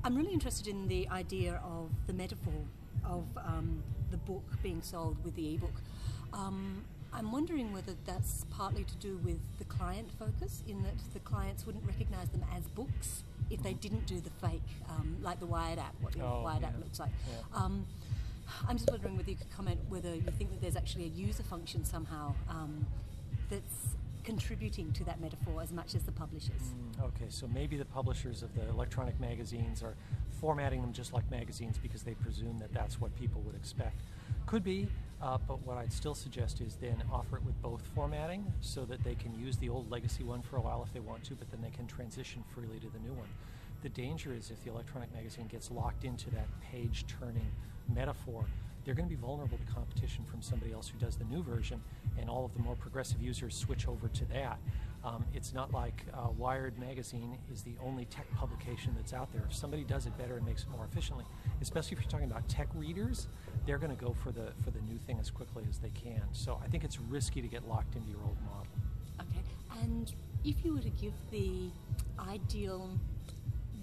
I'm really interested in the idea of the metaphor of the book being sold with the ebook. I'm wondering whether that's partly to do with the client focus, in that the clients wouldn't recognise them as books if they didn't do the fake, like the Wired app, what the Wired app looks like. Yeah. I'm just wondering whether you could comment whether you think that there's actually a user function somehow that's contributing to that metaphor as much as the publishers. Okay, so maybe the publishers of the electronic magazines are formatting them just like magazines because they presume that that's what people would expect. Could be, but what I'd still suggest is then offer it with both formatting so that they can use the old legacy one for a while if they want to, but then they can transition freely to the new one. The danger is if the electronic magazine gets locked into that page-turning metaphor, they're going to be vulnerable to competition from somebody else who does the new version, and all of the more progressive users switch over to that. It's not like Wired magazine is the only tech publication that's out there. If somebody does it better and makes it more efficiently, especially if you're talking about tech readers, they're going to go for the new thing as quickly as they can. So I think it's risky to get locked into your old model. Okay, and if you were to give the ideal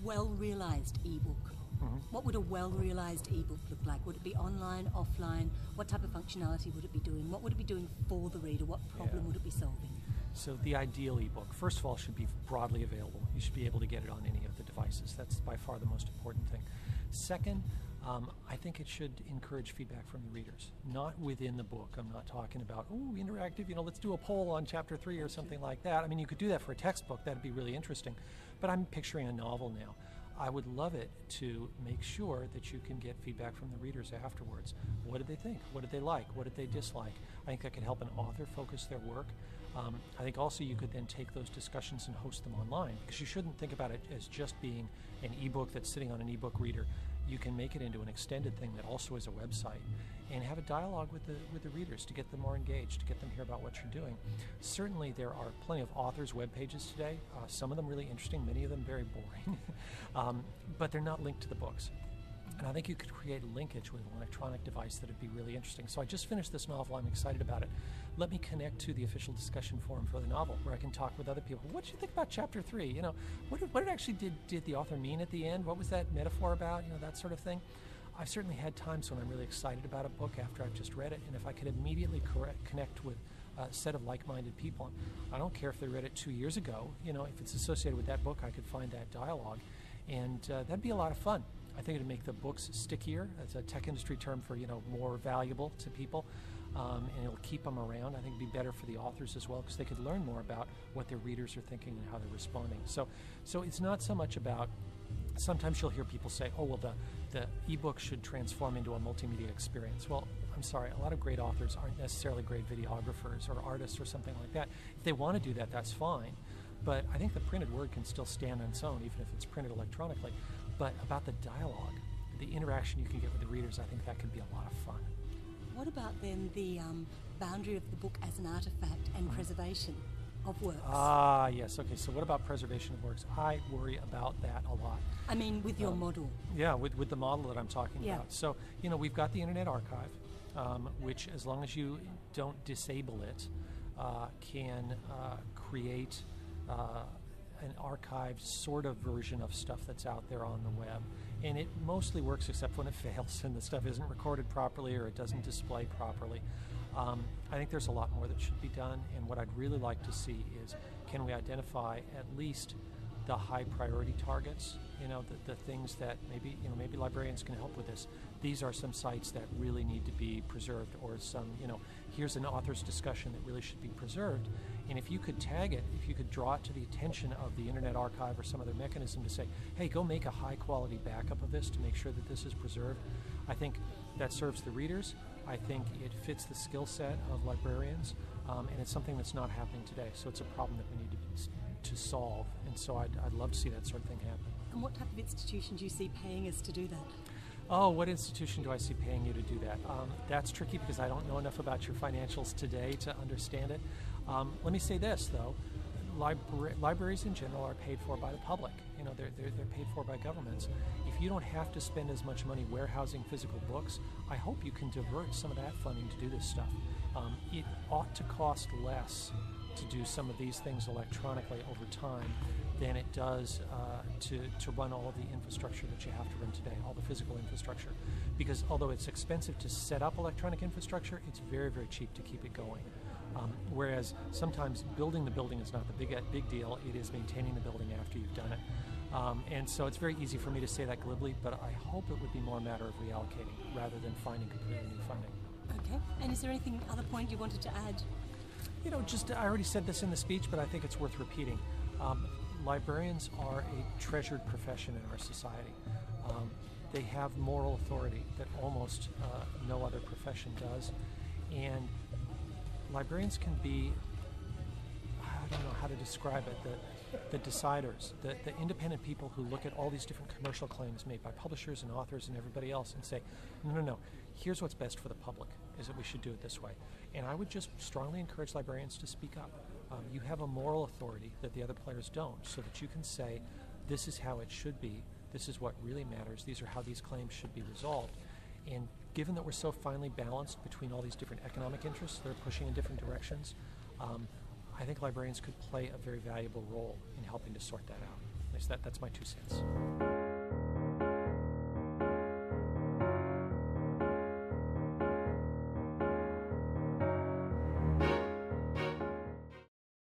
well-realized ebook, what would a well-realized ebook look like? Would it be online, offline? What type of functionality would it be doing? What would it be doing for the reader? What problem would it be solving? So the ideal ebook, first of all, should be broadly available. You should be able to get it on any of the devices. That's by far the most important thing. Second, I think it should encourage feedback from the readers, not within the book. I'm not talking about, oh, interactive, let's do a poll on chapter 3 or something like that. I mean, you could do that for a textbook. That'd be really interesting. But I'm picturing a novel now. I would love it to make sure that you can get feedback from the readers afterwards. What did they think? What did they like? What did they dislike? I think that could help an author focus their work. I think also you could then take those discussions and host them online, because you shouldn't think about it as just being an ebook that's sitting on an ebook reader. You can make it into an extended thing that also is a website, and have a dialogue with the readers to get them more engaged, to get them hear about what you're doing. Certainly there are plenty of authors' web pages today, some of them really interesting, many of them very boring, but they're not linked to the books. And I think you could create a linkage with an electronic device that would be really interesting. So I just finished this novel, I'm excited about it. Let me connect to the official discussion forum for the novel, where I can talk with other people. What did you think about chapter 3? What actually did the author mean at the end? What was that metaphor about? That sort of thing. I've certainly had times when I'm really excited about a book after I've just read it, and if I could immediately connect with a set of like-minded people, I don't care if they read it 2 years ago, if it's associated with that book, I could find that dialogue, and that'd be a lot of fun. I think it'd make the books stickier. That's a tech industry term for, more valuable to people, and it'll keep them around. I think it'd be better for the authors as well, because they could learn more about what their readers are thinking and how they're responding. So it's not so much about, sometimes you'll hear people say, oh, well, the ebook should transform into a multimedia experience. Well, I'm sorry, a lot of great authors aren't necessarily great videographers or artists or something like that. If they want to do that, that's fine. But I think the printed word can still stand on its own, even if it's printed electronically. But about the dialogue, the interaction you can get with the readers, I think that could be a lot of fun. What about then the boundary of the book as an artifact and preservation of works? Ah, yes. Okay, so what about preservation of works? I worry about that a lot. I mean, with your model. Yeah, with the model that I'm talking about. So, we've got the Internet Archive, which, as long as you don't disable it, can create an archived sort of version of stuff that's out there on the web. And it mostly works except when it fails and the stuff isn't recorded properly or it doesn't display properly. I think there's a lot more that should be done, and what I'd really like to see is, can we identify at least the high priority targets, the things that maybe librarians can help with this. These are some sites that really need to be preserved, or some, here's an author's discussion that really should be preserved. And if you could tag it, if you could draw it to the attention of the Internet Archive or some other mechanism to say, hey, go make a high quality backup of this to make sure that this is preserved, I think that serves the readers. I think it fits the skill set of librarians, and it's something that's not happening today. So it's a problem that we need to solve, and so I'd love to see that sort of thing happen. And what type of institution do you see paying us to do that? Oh, what institution do I see paying you to do that? That's tricky because I don't know enough about your financials today to understand it. Let me say this, though. Libraries in general are paid for by the public. They're paid for by governments. If you don't have to spend as much money warehousing physical books, I hope you can divert some of that funding to do this stuff. It ought to cost less to do some of these things electronically over time than it does to run all of the infrastructure that you have to run today, all the physical infrastructure. Because although it's expensive to set up electronic infrastructure, it's very, very cheap to keep it going. Whereas sometimes building the building is not the big deal, it is maintaining the building after you've done it. And so it's very easy for me to say that glibly, but I hope it would be more a matter of reallocating rather than finding completely new funding. Okay, and is there anything other point you wanted to add? You know, I already said this in the speech, but I think it's worth repeating. Librarians are a treasured profession in our society. They have moral authority that almost no other profession does, and librarians can be, I don't know how to describe it, the deciders, the independent people who look at all these different commercial claims made by publishers and authors and everybody else and say, no, here's what's best for the public, is that we should do it this way. And I would just strongly encourage librarians to speak up. You have a moral authority that the other players don't, so that you can say, this is how it should be, this is what really matters, these are how these claims should be resolved. And given that we're so finely balanced between all these different economic interests that are pushing in different directions, I think librarians could play a very valuable role in helping to sort that out. At least that's my 2 cents.